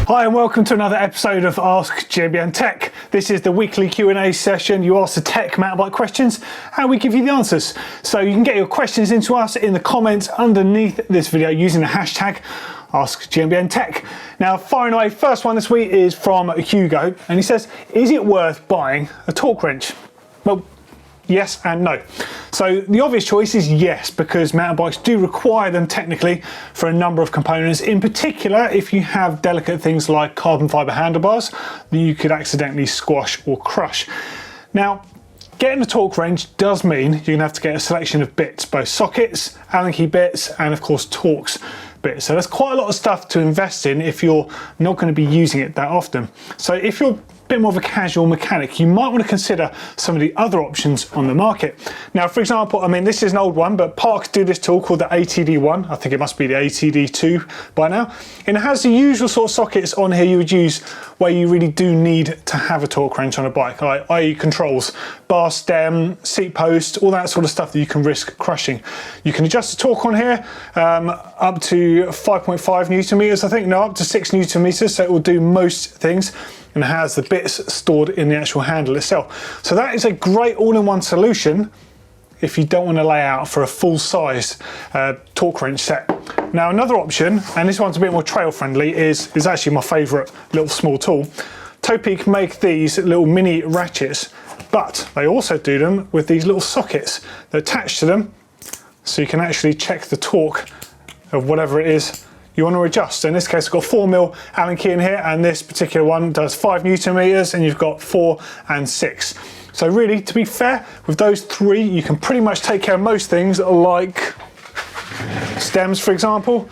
Hi and welcome to another episode of Ask GMBN Tech. This is the weekly Q&A session. You ask the tech mountain bike questions and we give you the answers. So you can get your questions into us in the comments underneath this video using the hashtag Ask GMBN Tech. Now, firing away, first one this week is from Hugo, and he says, is it worth buying a torque wrench? Well, yes and no. So the obvious choice is yes, because mountain bikes do require them technically for a number of components. In particular, if you have delicate things like carbon fiber handlebars that you could accidentally squash or crush. Now, getting a torque wrench does mean you're gonna have to get a selection of bits, both sockets, Allen key bits, and of course Torx bits. So there's quite a lot of stuff to invest in if you're not going to be using it that often. So if you're a bit more of a casual mechanic, you might want to consider some of the other options on the market. Now, for example, I mean, this is an old one, but Parks do this tool called the ATD1. I think it must be the ATD2 by now. And it has the usual sort of sockets on here you would use where you really do need to have a torque wrench on a bike, i.e. controls, bar stem, seat post, all that sort of stuff that you can risk crushing. You can adjust the torque on here up to 5.5 Newton meters, I think, no, up to 6 Newton meters, so it will do most things, and it has the bits stored in the actual handle itself. So that is a great all-in-one solution if you don't want to lay out for a full-size torque wrench set. Now, another option, and this one's a bit more trail friendly, is actually my favourite little small tool. Topeak make these little mini ratchets, but they also do them with these little sockets that attach to them, so you can actually check the torque of whatever it is you want to adjust. So in this case, I've got 4mm Allen key in here, and this particular one does 5 Newton meters, and you've got 4 and 6. So really, to be fair, with those three, you can pretty much take care of most things, like stems, for example.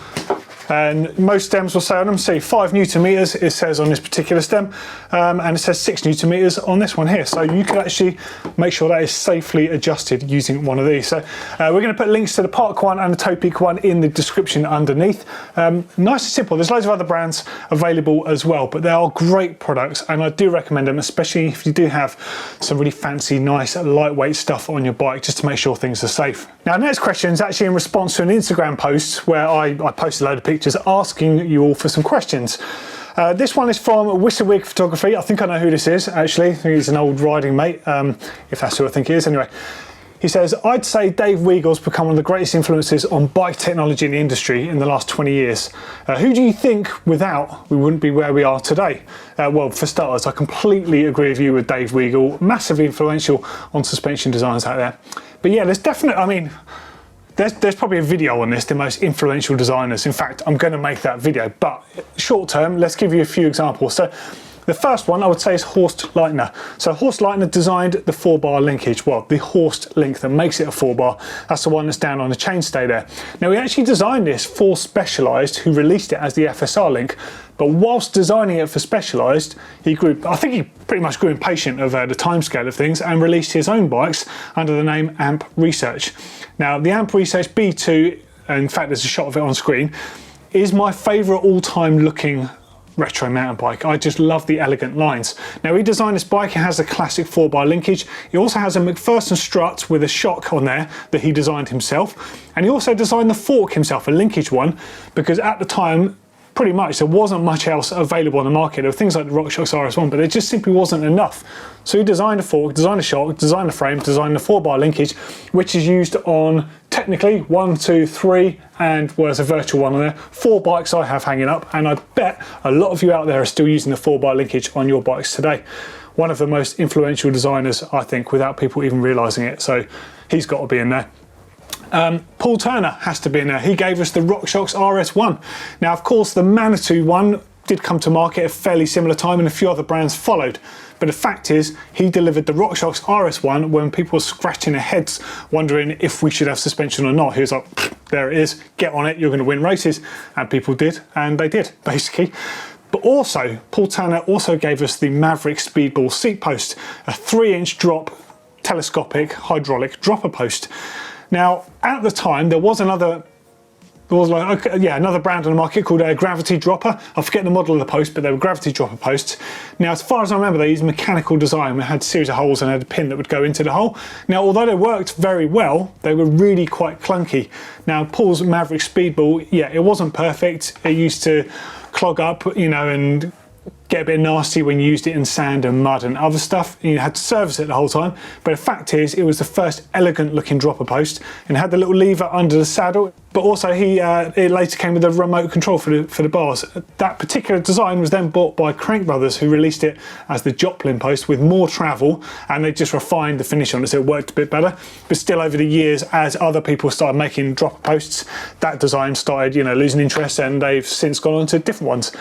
And most stems will say on them, say 5 Newton meters, it says on this particular stem, and it says 6 Newton meters on this one here. So you can actually make sure that is safely adjusted using one of these. So we're going to put links to the Park one and the Topeak one in the description underneath. Nice and simple. There's loads of other brands available as well, but they are great products, and I do recommend them, especially if you do have some really fancy, nice, lightweight stuff on your bike, just to make sure things are safe. Now, the next question is actually in response to an Instagram post where I posted a load of pictures asking you all for some questions. This one is from Whistlewick Photography. I think I know who this is, actually. I think he's an old riding mate, if that's who I think he is. Anyway, he says, I'd say Dave Weagle's become one of the greatest influences on bike technology in the industry in the last 20 years. Who do you think without we wouldn't be where we are today? Well, for starters, I completely agree with you with Dave Weagle, massively influential on suspension designs out there. But yeah, there's definitely, I mean, there's probably a video on this, the most influential designers. In fact, I'm going to make that video, but short term, let's give you a few examples. So the first one I would say is Horst Leitner. So Horst Leitner designed the 4-bar linkage, well, the Horst link that makes it a 4-bar. That's the one that's down on the chainstay there. Now, he actually designed this for Specialized, who released it as the FSR link. But whilst designing it for Specialized, I think he pretty much grew impatient of the timescale of things and released his own bikes under the name Amp Research. Now, the Amp Research B2, in fact, there's a shot of it on screen, is my favourite all-time looking retro mountain bike. I just love the elegant lines. Now, he designed this bike. It has a classic 4-bar linkage. He also has a McPherson strut with a shock on there that he designed himself. And he also designed the fork himself, a linkage one, because at the time, pretty much there wasn't much else available on the market. There were things like the RockShox RS1, but there just simply wasn't enough. So he designed a fork, designed a shock, designed a frame, designed a 4-bar linkage, which is used on technically 1, 2, 3, and well, there's a virtual one on there, 4 bikes I have hanging up, and I bet a lot of you out there are still using the 4-bar linkage on your bikes today. One of the most influential designers, I think, without people even realizing it. So he's got to be in there. Paul Turner has to be in there. He gave us the RockShox RS1. Now, of course, the Manitou one did come to market at a fairly similar time, and a few other brands followed. But the fact is, he delivered the RockShox RS1 when people were scratching their heads, wondering if we should have suspension or not. He was like, there it is, get on it, you're going to win races. And people did, and they did, basically. But also, Paul Turner also gave us the Maverick Speedball seat post, a 3-inch drop, telescopic, hydraulic dropper post. Now, at the time, there was another brand on the market called a Gravity Dropper. I forget the model of the post, but they were Gravity Dropper posts. Now, as far as I remember, they used mechanical design. They had a series of holes and had a pin that would go into the hole. Now, although they worked very well, they were really quite clunky. Now, Paul's Maverick Speedball, yeah, it wasn't perfect. It used to clog up, you know, and get a bit nasty when you used it in sand and mud and other stuff. You had to service it the whole time. But the fact is, it was the first elegant looking dropper post and had the little lever under the saddle. But also it later came with a remote control for the bars. That particular design was then bought by Crank Brothers, who released it as the Joplin post with more travel, and they just refined the finish on it so it worked a bit better. But still, over the years, as other people started making dropper posts, that design started, you know, losing interest, and they've since gone on to different ones.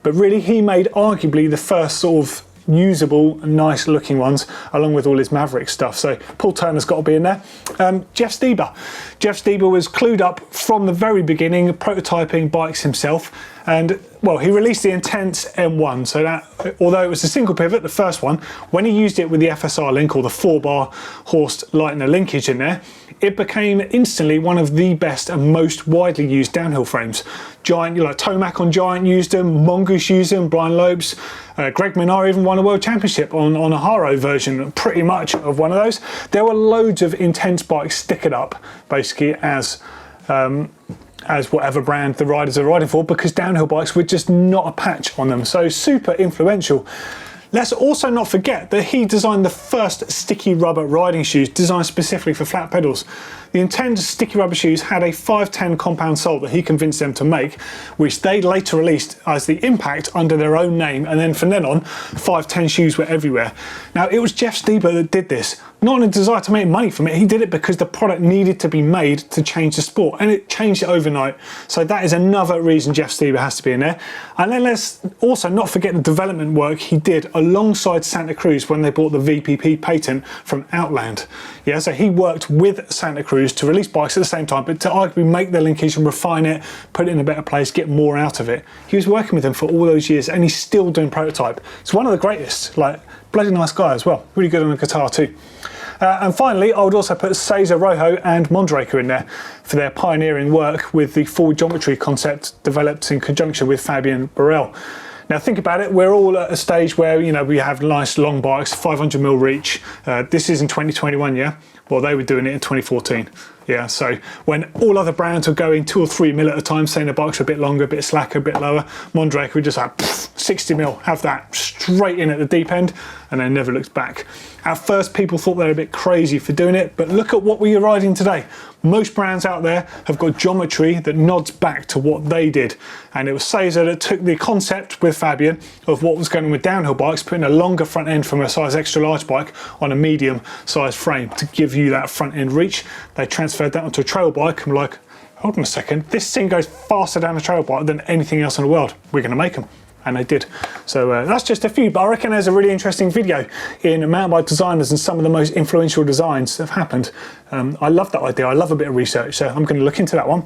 But really, he made arguably the first sort of usable, nice looking ones, along with all his Maverick stuff. So Paul Turner's got to be in there. Jeff Stieber. Jeff Stieber was clued up from the very beginning, prototyping bikes himself. And well, he released the Intense M1. So that, although it was a single pivot, the first one, when he used it with the FSR link, or the 4-bar horsed Lightner linkage in there, it became instantly one of the best and most widely used downhill frames. Giant, like Tomac on Giant used them, Mongoose used them, Brian Lopes, Greg Minnaar even won a world championship on a Haro version, pretty much of one of those. There were loads of Intense bikes stickered up, basically as whatever brand the riders are riding for, because downhill bikes were just not a patch on them. So super influential. Let's also not forget that he designed the first sticky rubber riding shoes designed specifically for flat pedals. The Intense sticky rubber shoes had a 510 compound sole that he convinced them to make, which they later released as the Impact under their own name, and then from then on, 510 shoes were everywhere. Now, it was Jeff Stieber that did this, not in a desire to make money from it. He did it because the product needed to be made to change the sport, and it changed it overnight. So that is another reason Jeff Stieber has to be in there. And then let's also not forget the development work he did alongside Santa Cruz when they bought the VPP patent from Outland. Yeah, so he worked with Santa Cruz to release bikes at the same time, but to arguably make the linkage and refine it, put it in a better place, get more out of it. He was working with them for all those years, and he's still doing prototype. It's one of the greatest, like, bloody nice guy as well. Really good on the guitar too. And finally, I would also put Cesar Rojo and Mondraker in there for their pioneering work with the full geometry concept developed in conjunction with Fabian Burrell. Now think about it, we're all at a stage where, you know, we have nice long bikes, 500mm reach. This is in 2021, yeah? Well, they were doing it in 2014. Yeah, so when all other brands were going 2 or 3mm at a time, saying the bikes are a bit longer, a bit slacker, a bit lower, Mondraker would just have 60mm, have that straight in at the deep end, and then never looked back. At first, people thought they were a bit crazy for doing it, but look at what we are riding today. Most brands out there have got geometry that nods back to what they did. And it was Cesar that took the concept with Fabian of what was going on with downhill bikes, putting a longer front end from a size extra large bike on a medium size frame to give you that front end reach. They transferred that onto a trail bike and were like, hold on a second, this thing goes faster down a trail bike than anything else in the world. We're going to make them. And they did. So that's just a few, but I reckon there's a really interesting video in mountain bike designers and some of the most influential designs that have happened. I love that idea. I love a bit of research, so I'm going to look into that one.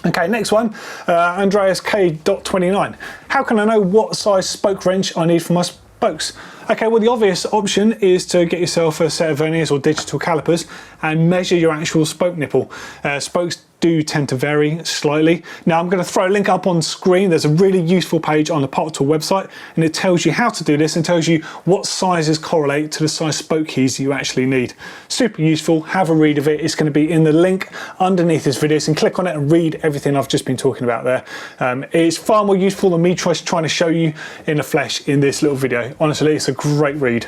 Okay, next one, Andreas K.29. How can I know what size spoke wrench I need for my spokes? Okay, well, the obvious option is to get yourself a set of verniers or digital calipers and measure your actual spoke nipple. Spokes do tend to vary slightly. Now, I'm going to throw a link up on screen. There's a really useful page on the Pottool website, and it tells you how to do this and tells you what sizes correlate to the size spoke keys you actually need. Super useful. Have a read of it. It's going to be in the link underneath this video, so you can click on it and read everything I've just been talking about there. It's far more useful than me trying to show you in the flesh in this little video. Honestly, it's a great read.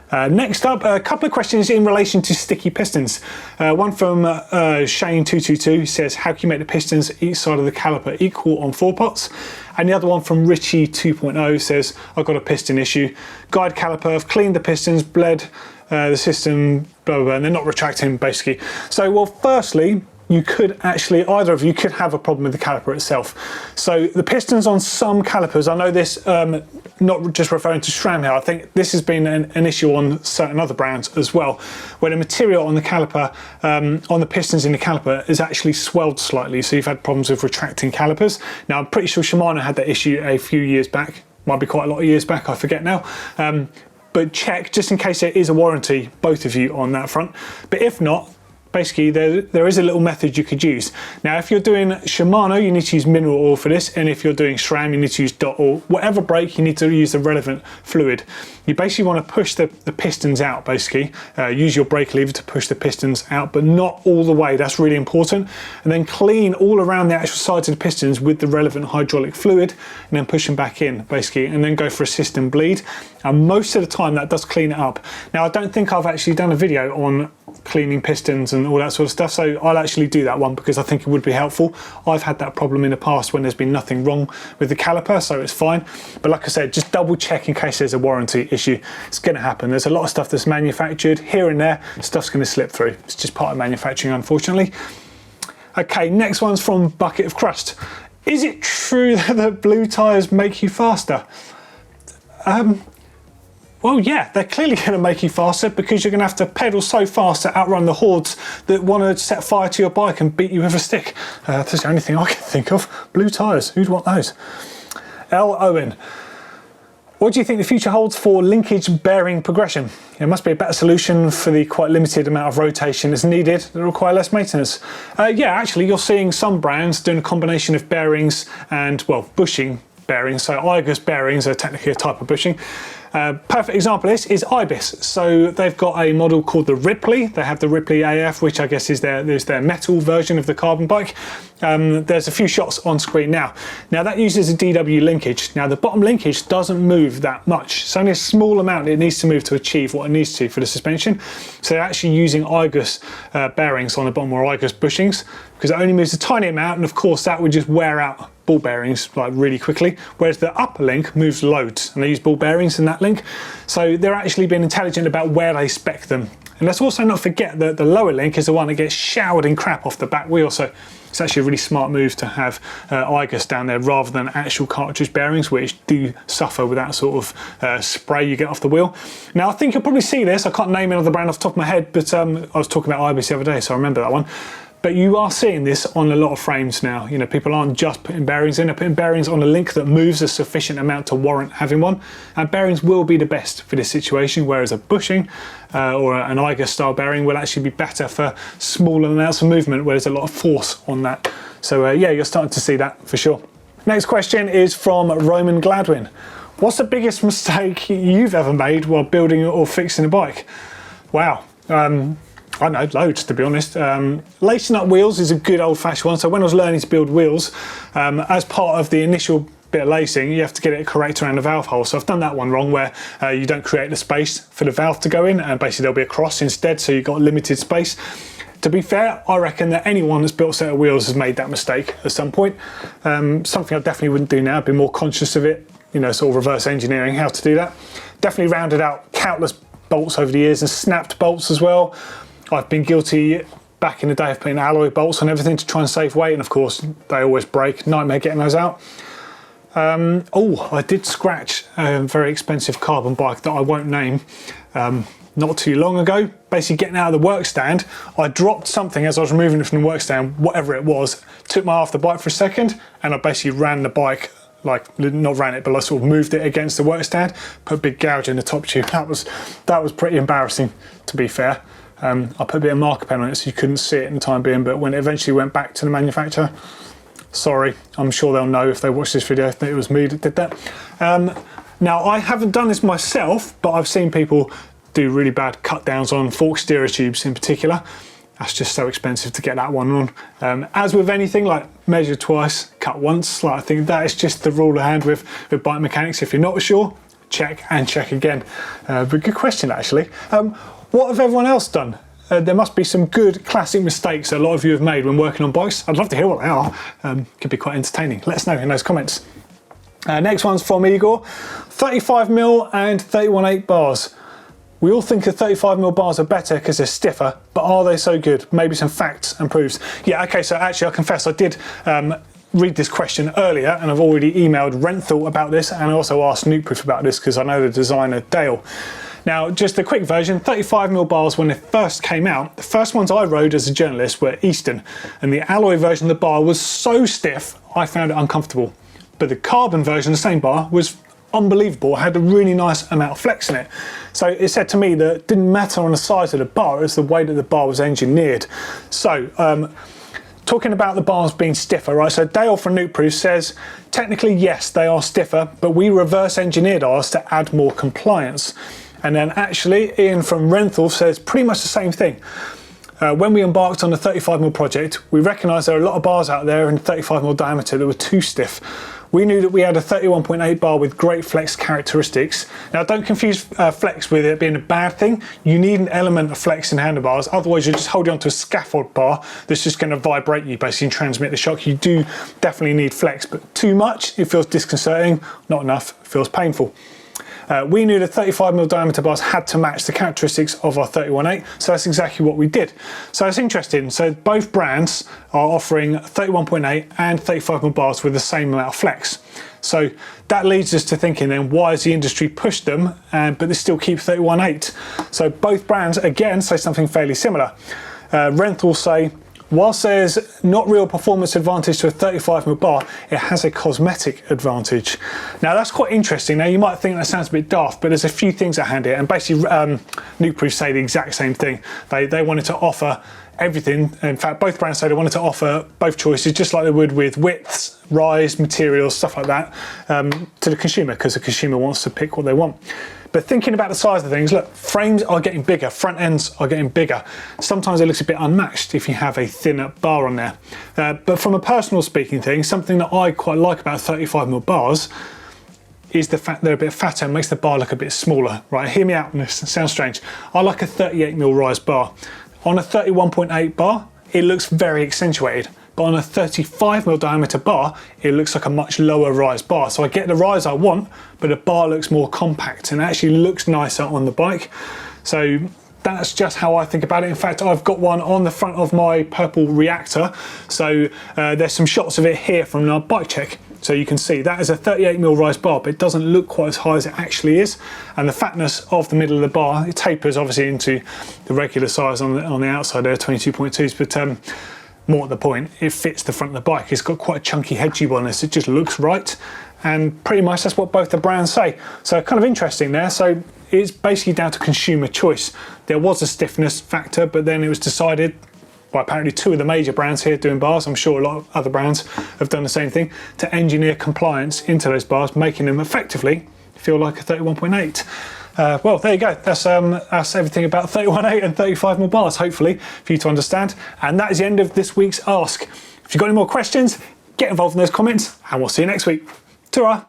Next up, a couple of questions in relation to sticky pistons. One from Shane222 says, how can you make the pistons each side of the caliper equal on 4-pots? And the other one from Richie 2.0 says, I've got a piston issue. Guide caliper, I've cleaned the pistons, bled the system, blah, blah, blah, and they're not retracting, basically. So, well, firstly, you could actually, either of you could have a problem with the caliper itself. So the pistons on some calipers, I know this, not just referring to SRAM here, I think this has been an issue on certain other brands as well, where the material on the caliper, on the pistons in the caliper is actually swelled slightly, so you've had problems with retracting calipers. Now, I'm pretty sure Shimano had that issue a few years back, might be quite a lot of years back, I forget now. But check, just in case there is a warranty, both of you on that front. But if not, basically there is a little method you could use. Now if you're doing Shimano, you need to use mineral oil for this, and if you're doing SRAM, you need to use DOT oil. Whatever brake, you need to use the relevant fluid. You basically want to push the pistons out, basically. Use your brake lever to push the pistons out, but not all the way. That's really important. And then clean all around the actual sides of the pistons with the relevant hydraulic fluid, and then push them back in, basically, and then go for a system bleed. And most of the time that does clean it up. Now I don't think I've actually done a video on cleaning pistons and all that sort of stuff, so I'll actually do that one because I think it would be helpful. I've had that problem in the past when there's been nothing wrong with the caliper, so it's fine. But like I said, just double check in case there's a warranty issue. It's going to happen. There's a lot of stuff that's manufactured here and there. Stuff's going to slip through. It's just part of manufacturing, unfortunately. Okay, next one's from Bucket of Crust. Is it true that blue tyres make you faster? Well, yeah, they're clearly going to make you faster because you're going to have to pedal so fast to outrun the hordes that want to set fire to your bike and beat you with a stick. That's the only thing I can think of. Blue tyres, who'd want those? L. Owen. What do you think the future holds for linkage bearing progression? There must be a better solution for the quite limited amount of rotation that's needed that require less maintenance. Yeah, actually, you're seeing some brands doing a combination of bearings and, well, bushing bearings. So IGUS bearings are technically a type of bushing. Perfect example of this is Ibis. So they've got a model called the Ripley. They have the Ripley AF, which I guess is their metal version of the carbon bike. There's a few shots on screen now. Now that uses a DW linkage. Now the bottom linkage doesn't move that much. It's only a small amount it needs to move to achieve what it needs to for the suspension. So they're actually using IGUS bearings on the bottom, or IGUS bushings, because it only moves a tiny amount, and of course that would just wear out ball bearings like really quickly, whereas the upper link moves loads, and they use ball bearings in that link. So they're actually being intelligent about where they spec them. And let's also not forget that the lower link is the one that gets showered in crap off the back wheel, so it's actually a really smart move to have IGUS down there rather than actual cartridge bearings, which do suffer with that sort of spray you get off the wheel. Now I think you'll probably see this, I can't name another brand off the top of my head, but I was talking about Ibis the other day, so I remember that one. But you are seeing this on a lot of frames now. You know, people aren't just putting bearings in, they're putting bearings on a link that moves a sufficient amount to warrant having one. And bearings will be the best for this situation, whereas a bushing or an IGUS style bearing will actually be better for smaller amounts of movement where there's a lot of force on that. So yeah, you're starting to see that for sure. Next question is from Roman Gladwin. What's the biggest mistake you've ever made while building or fixing a bike? Wow. I know, loads to be honest. Lacing up wheels is a good old-fashioned one. So when I was learning to build wheels, as part of the initial bit of lacing, you have to get it correct around the valve hole. So I've done that one wrong, where you don't create the space for the valve to go in, and basically there'll be a cross instead, so you've got limited space. To be fair, I reckon that anyone that's built a set of wheels has made that mistake at some point. Something I definitely wouldn't do now, I'd be more conscious of it, you know, sort of reverse engineering how to do that. Definitely rounded out countless bolts over the years and snapped bolts as well. I've been guilty back in the day of putting alloy bolts on everything to try and save weight, and of course they always break. Nightmare getting those out. Oh, I did scratch a very expensive carbon bike that I won't name not too long ago. Basically getting out of the work stand, I dropped something as I was removing it from the work stand, whatever it was, took my eye off the bike for a second, and I basically ran the bike, like not ran it, but I sort of moved it against the work stand, put a big gouge in the top tube. That was pretty embarrassing, to be fair. I put a bit of marker pen on it so you couldn't see it in the time being, but when it eventually went back to the manufacturer, sorry, I'm sure they'll know if they watch this video that it was me that did that. Now I haven't done this myself, but I've seen people do really bad cut downs on fork steerer tubes in particular. That's just so expensive to get that one on. As with anything, like measure twice, cut once. Like I think that is just the rule of hand with bike mechanics. If you're not sure, check and check again. But good question actually. What have everyone else done? There must be some good classic mistakes that a lot of you have made when working on bikes. I'd love to hear what they are. Could be quite entertaining. Let us know in those comments. Next one's from Igor. 35mm and 31/8 bars. We all think the 35mm bars are better because they're stiffer, but are they so good? Maybe some facts and proofs. Yeah, okay, so actually I confess I did read this question earlier, and I've already emailed Renthal about this, and I also asked Nukeproof about this because I know the designer Dale. Now, just a quick version, 35mm bars when they first came out, the first ones I rode as a journalist were Eastern, and the alloy version of the bar was so stiff, I found it uncomfortable. But the carbon version, the same bar, was unbelievable. It had a really nice amount of flex in it. So it said to me that it didn't matter on the size of the bar, it was the way that the bar was engineered. So talking about the bars being stiffer, right? So Dale from Nukeproof says, technically, yes, they are stiffer, but we reverse engineered ours to add more compliance. And then actually, Ian from Renthal says pretty much the same thing. When we embarked on the 35mm project, we recognised there are a lot of bars out there in 35mm diameter that were too stiff. We knew that we had a 31.8 bar with great flex characteristics. Now, don't confuse flex with it being a bad thing. You need an element of flex in handlebars, otherwise you're just holding onto a scaffold bar that's just going to vibrate you basically and transmit the shock. You do definitely need flex, but too much, it feels disconcerting. Not enough, it feels painful. We knew the 35mm diameter bars had to match the characteristics of our 31.8, so that's exactly what we did. So it's interesting. So both brands are offering 31.8 and 35mm bars with the same amount of flex. So that leads us to thinking then, why has the industry pushed them, but they still keep 31.8? So both brands, again, say something fairly similar. Renthal say, whilst there's not real performance advantage to a 35mm bar, it has a cosmetic advantage. Now that's quite interesting. Now you might think that sounds a bit daft, but there's a few things at hand here, and basically Nukeproof say the exact same thing. They wanted to offer everything. In fact, both brands say they wanted to offer both choices, just like they would with widths, rise, materials, stuff like that, to the consumer, because the consumer wants to pick what they want. But thinking about the size of things, look, frames are getting bigger, front ends are getting bigger. Sometimes it looks a bit unmatched if you have a thinner bar on there. But from a personal speaking thing, something that I quite like about 35mm bars is the fact they're a bit fatter and makes the bar look a bit smaller. Right, hear me out on this, it sounds strange. I like a 38mm rise bar. On a 31.8 bar, it looks very accentuated. But on a 35mm diameter bar, it looks like a much lower rise bar. So I get the rise I want, but the bar looks more compact and actually looks nicer on the bike. So that's just how I think about it. In fact, I've got one on the front of my purple reactor. So there's some shots of it here from our bike check. So you can see that is a 38mm rise bar, but it doesn't look quite as high as it actually is. And the fatness of the middle of the bar, it tapers obviously into the regular size on the outside there, 22.2s, but more at the point, it fits the front of the bike. It's got quite a chunky head tube on this. It just looks right. And pretty much that's what both the brands say. So kind of interesting there. So it's basically down to consumer choice. There was a stiffness factor, but then it was decided by apparently two of the major brands here doing bars, I'm sure a lot of other brands have done the same thing, to engineer compliance into those bars, making them effectively feel like a 31.8. Well, there you go. That's everything about 31.8 and 35mm bars, hopefully, for you to understand. And that is the end of this week's Ask. If you've got any more questions, get involved in those comments, and we'll see you next week. Ta-ra!